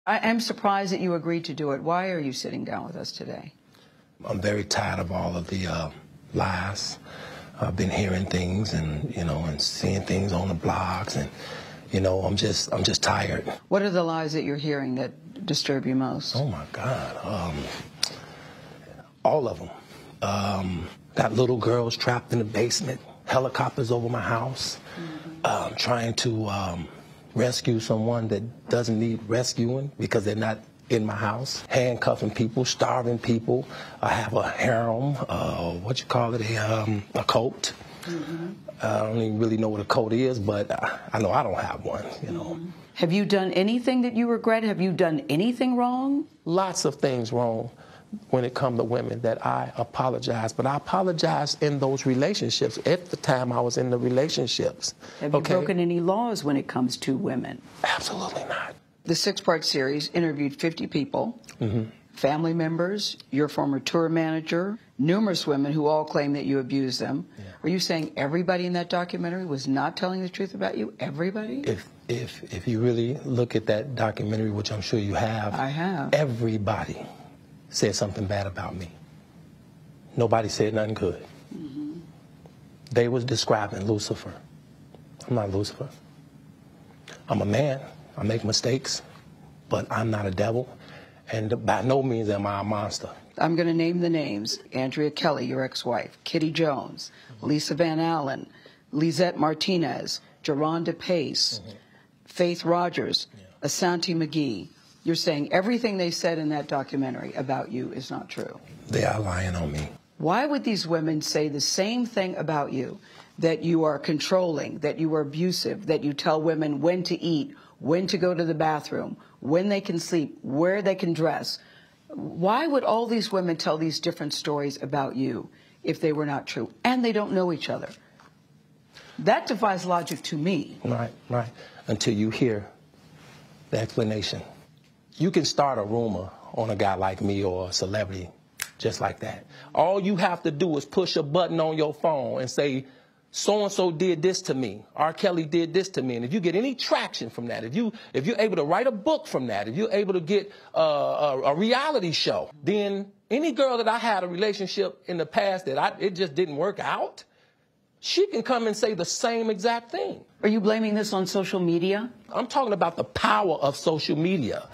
I am surprised that you agreed to do it. Why are you sitting down with us today? I'm very tired of all of the lies. I've been hearing things and, and seeing things on the blogs, and, I'm just tired. What are the lies that you're hearing that disturb you most? Oh, my God. All of them. Got little girls trapped in the basement, helicopters over my house, trying to rescue someone that doesn't need rescuing because they're not in my house, handcuffing people, starving people. I have a harem, a cult. I don't even really know what a cult is, but I know I don't have one, Have you done anything that you regret? Have you done anything wrong? Lots of things wrong when it comes to women that I apologize, but I apologize in those relationships at the time I was in the relationships. Have you broken any laws when it comes to women? Absolutely not. The 6-part series interviewed 50 people, family members, your former tour manager, numerous women who all claim that you abused them. Yeah. Are you saying everybody in that documentary was not telling the truth about you? Everybody? If you really look at that documentary, which I'm sure you have, I have. Everybody said something bad about me. Nobody said nothing good. They was describing Lucifer. I'm not Lucifer. I'm a man. I make mistakes, but I'm not a devil, and by no means am I a monster. I'm going to name the names. Andrea Kelly, your ex-wife, Kitty Jones, Lisa Van Allen, Lisette Martinez, Geronda Pace, Faith Rogers, Asante McGee. You're saying everything they said in that documentary about you is not true. They are lying on me. Why would these women say the same thing about you, that you are controlling, that you are abusive, that you tell women when to eat, when to go to the bathroom, when they can sleep, where they can dress? Why would all these women tell these different stories about you if they were not true? And they don't know each other. That defies logic to me. Right. Until you hear the explanation. You can start a rumor on a guy like me or a celebrity just like that. All you have to do is push a button on your phone and say, so-and-so did this to me. R. Kelly did this to me. And if you get any traction from that, if you're able to write a book from that, if you're able to get a reality show, then any girl that I had a relationship in the past that it just didn't work out, she can come and say the same exact thing. Are you blaming this on social media? I'm talking about the power of social media.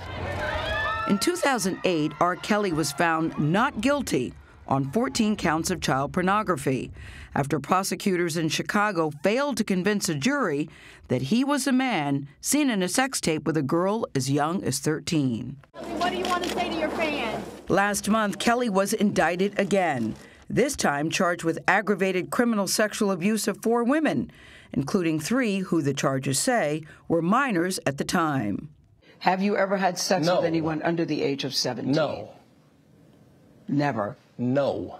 In 2008, R. Kelly was found not guilty on 14 counts of child pornography after prosecutors in Chicago failed to convince a jury that he was a man seen in a sex tape with a girl as young as 13. What do you want to say to your fans? Last month, Kelly was indicted again, this time charged with aggravated criminal sexual abuse of 4 women, including 3 who the charges say were minors at the time. Have you ever had sex with anyone under the age of 17? No. Never? No.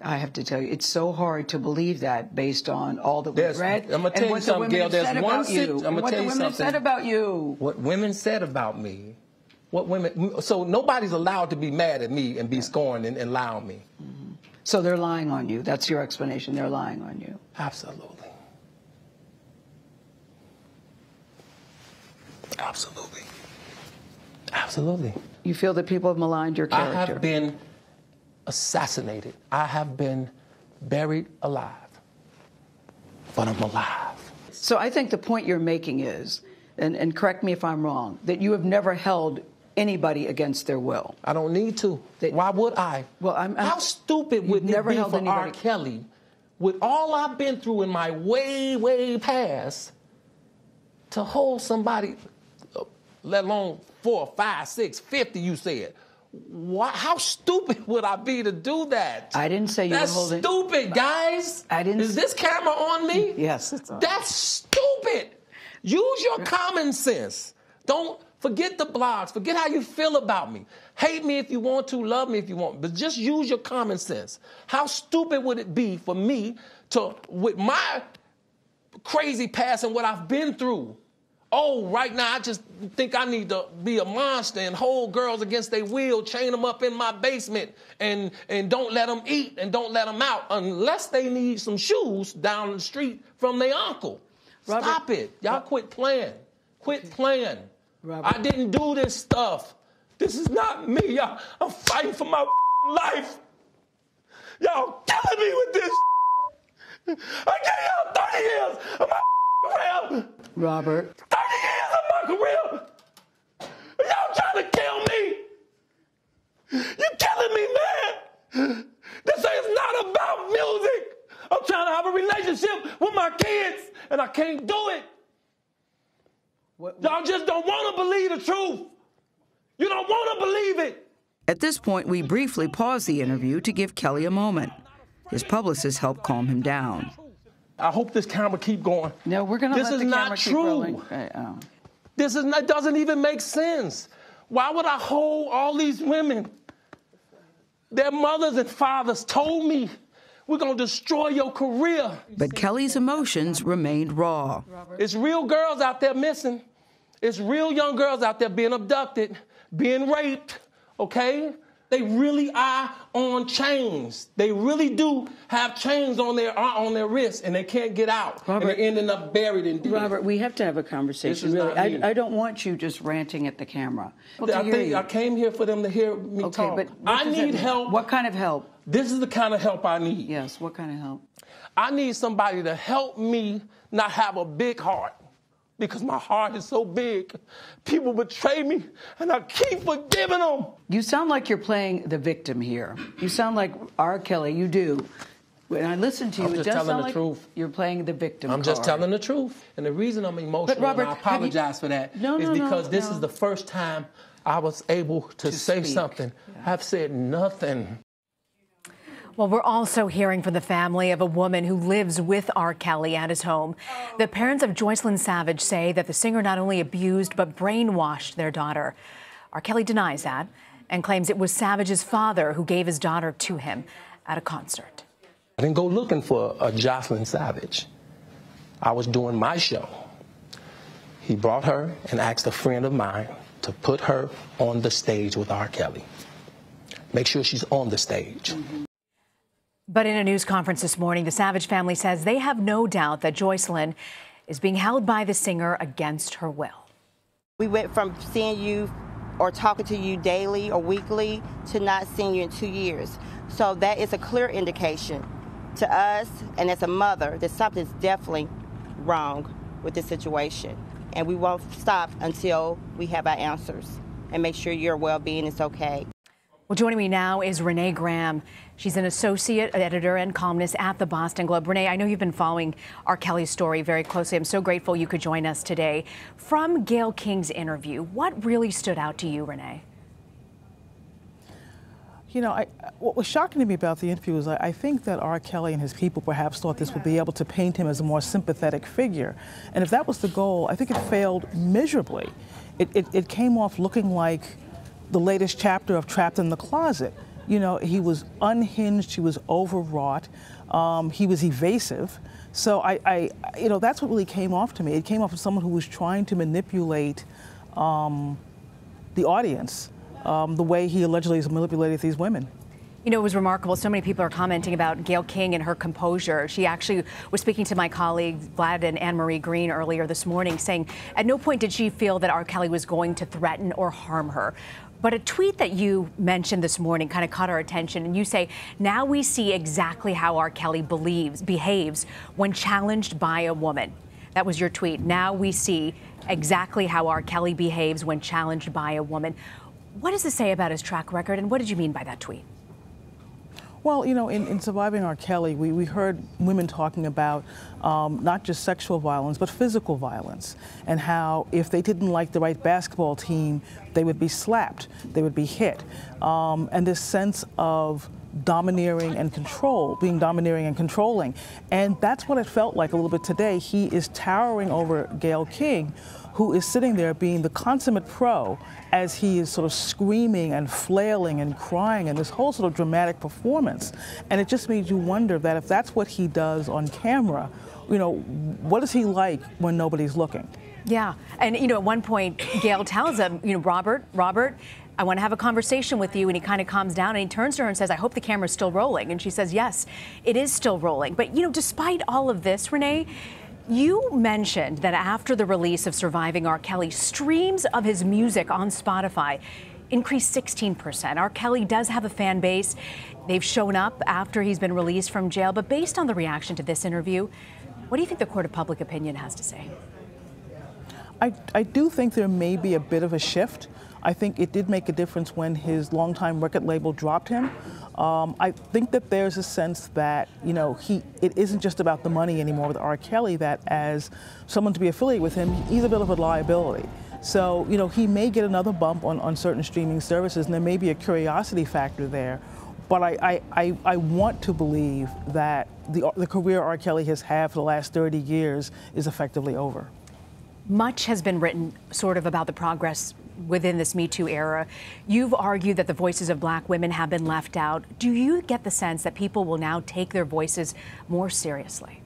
I have to tell you, it's so hard to believe that based on all that we've read. I'm going to tell you something, Gayle. There's one thing. I'm going to tell you something. What the women said about you. What women said about me. What women. So nobody's allowed to be mad at me and be scorned and lie on me. So they're lying on you. That's your explanation. They're lying on you. Absolutely. Absolutely. Absolutely. You feel that people have maligned your character? I have been assassinated. I have been buried alive. But I'm alive. So I think the point you're making is, and correct me if I'm wrong, that you have never held anybody against their will. I don't need to. Why would I? Well, how stupid would it be for R. Kelly, with all I've been through in my way, way past, to hold somebody, let alone 4, 5, 6, 50, you said. How stupid would I be to do that? I didn't say you were holding... That's stupid, guys. Is this camera on me? Yes, it's on. That's stupid. Use your common sense. Don't forget the blogs. Forget how you feel about me. Hate me if you want to, love me if you want, but just use your common sense. How stupid would it be for me to, with my crazy past and what I've been through, right now I just think I need to be a monster and hold girls against their will, chain them up in my basement, and don't let them eat and don't let them out unless they need some shoes down the street from their uncle. Stop it. Y'all quit playing. Quit playing. I didn't do this stuff. This is not me, y'all. I'm fighting for my life. Y'all killing me with this. I gave y'all 30 years of my career. Robert. 30 years of my career. Y'all trying to kill me. You killing me, man. This is not about music. I'm trying to have a relationship with my kids, and I can't do it. Y'all just don't want to believe the truth. You don't want to believe it. At this point, we briefly pause the interview to give Kelly a moment. His publicist helped calm him down. I hope this camera keep going. No, we're going to let the camera keep rolling. This is not, doesn't even make sense. Why would I hold all these women? Their mothers and fathers told me, we're going to destroy your career. But Kelly's emotions remained raw. It's real girls out there missing. It's real young girls out there being abducted, being raped, okay? They really are on chains. They really do have chains on their wrists, and they can't get out. Robert, and they're ending up buried in deep. Robert, we have to have a conversation. Really, I don't want you just ranting at the camera. I came here for them to hear me talk. But I need help. What kind of help? This is the kind of help I need. Yes, what kind of help? I need somebody to help me not have a big heart, because my heart is so big. People betray me, and I keep forgiving them. You sound like you're playing the victim here. You sound like R. Kelly. You do. When I listen to you, it does sound like you're playing the victim card. I'm just telling the truth. And the reason I'm emotional, Robert, and I apologize for that, is because this is the first time I was able to say something. Yeah. I've said nothing. Well, we're also hearing from the family of a woman who lives with R. Kelly at his home. The parents of JOYCELYN Savage say that the singer not only abused but brainwashed their daughter. R. Kelly denies that and claims it was Savage's father who gave his daughter to him at a concert. I didn't go looking for a JOYCELYN Savage. I was doing my show. He brought her and asked a friend of mine to put her on the stage with R. Kelly. Make sure she's on the stage. Mm-hmm. But in a news conference this morning, the Savage family says they have no doubt that JOYCELYN is being held by the singer against her will. We went from seeing you or talking to you daily or weekly to not seeing you in 2 years. So that is a clear indication to us and as a mother that something's definitely wrong with this situation. And we won't stop until we have our answers and make sure your well-being is okay. Well, joining me now is Renee Graham. She's an associate editor and columnist at the Boston Globe. Renee, I know you've been following R. Kelly's story very closely. I'm so grateful you could join us today. From Gayle King's interview, what really stood out to you, Renee? You know, what was shocking to me about the interview is I think that R. Kelly and his people perhaps thought this would be able to paint him as a more sympathetic figure. And if that was the goal, I think it failed miserably. It came off looking like the latest chapter of Trapped in the Closet. You know, he was unhinged, he was overwrought, he was evasive. So you know, that's what really came off to me. It came off as someone who was trying to manipulate the audience the way he allegedly has manipulated these women. You know, it was remarkable. So many people are commenting about Gayle King and her composure. She actually was speaking to my colleagues, Vlad and Anne-Marie Green, earlier this morning, saying at no point did she feel that R. Kelly was going to threaten or harm her. But a tweet that you mentioned this morning kind of caught our attention, and you say, now we see exactly how R. Kelly behaves when challenged by a woman. That was your tweet. Now we see exactly how R. Kelly behaves when challenged by a woman. What does this say about his track record, and what did you mean by that tweet? Well, you know, in Surviving R. Kelly, we heard women talking about not just sexual violence, but physical violence, and how if they didn't like the right basketball team, they would be slapped, they would be hit. And this sense of domineering and control, being domineering and controlling. And that's what it felt like a little bit today. He is towering over Gayle King, who is sitting there being the consummate pro as he is sort of screaming and flailing and crying and this whole sort of dramatic performance. And it just made you wonder that if that's what he does on camera, you know, what is he like when nobody's looking? Yeah, and you know, at one point, Gayle tells him, you know, Robert, I want to have a conversation with you, and he kind of calms down and he turns to her and says, I hope the camera's still rolling. And she says, yes, it is still rolling. But, you know, despite all of this, Renee, You mentioned that after the release of Surviving R. Kelly, streams of his music on Spotify increased 16%. R. Kelly does have a fan base. They've shown up after he's been released from jail. But based on the reaction to this interview, what do you think the court of public opinion has to say? I do think there may be a bit of a shift. I think it did make a difference when his longtime record label dropped him. I think that there's a sense that, it isn't just about the money anymore with R. Kelly, that as someone to be affiliated with him, he's a bit of a liability. So, he may get another bump on certain streaming services, and there may be a curiosity factor there. But I want to believe that the career R. Kelly has had for the last 30 years is effectively over. Much has been written sort of about the progress within this Me Too era. You've argued that the voices of Black women have been left out. Do you get the sense that people will now take their voices more seriously?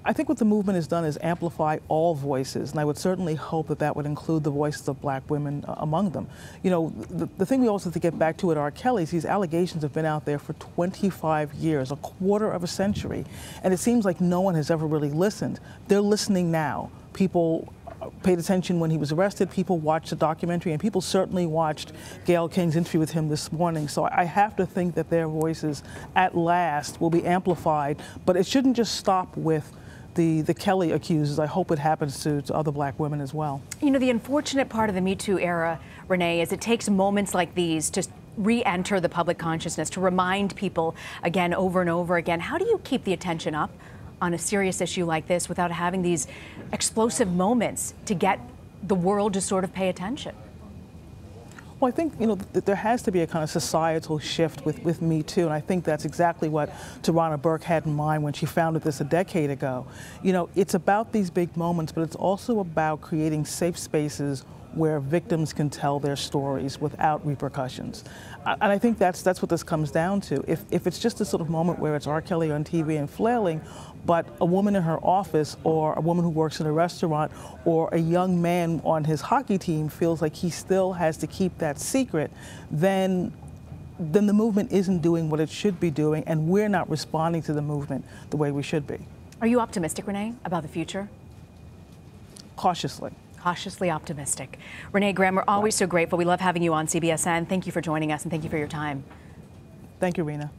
I think what the movement has done is amplify all voices, and I would certainly hope that that would include the voices of Black women among them. The thing we also have to get back to at R. Kelly's, these allegations have been out there for 25 years, a quarter of a century, and it seems like no one has ever really listened. They're listening now. People paid attention when he was arrested, people watched the documentary, and people certainly watched Gayle King's interview with him this morning. So I have to think that their voices at last will be amplified, but it shouldn't just stop with the Kelly accusers. I hope it happens to other Black women as well. The unfortunate part of the Me Too era, Renee, is it takes moments like these to re-enter the public consciousness, to remind people again over and over again. How do you keep the attention up on a serious issue like this without having these explosive moments to get the world to sort of pay attention? Well, I think, that there has to be a kind of societal shift with Me Too, and I think that's exactly what Tarana Burke had in mind when she founded this a decade ago. It's about these big moments, but it's also about creating safe spaces where victims can tell their stories without repercussions. And I think that's what this comes down to. If it's just a sort of moment where it's R. Kelly on TV and flailing, but a woman in her office or a woman who works in a restaurant or a young man on his hockey team feels like he still has to keep that secret, then the movement isn't doing what it should be doing, and we're not responding to the movement the way we should be. Are you optimistic, Renee, about the future? Cautiously. Cautiously optimistic. Renee Graham, we're always so grateful. We love having you on CBSN. Thank you for joining us, and thank you for your time. Thank you, Rena.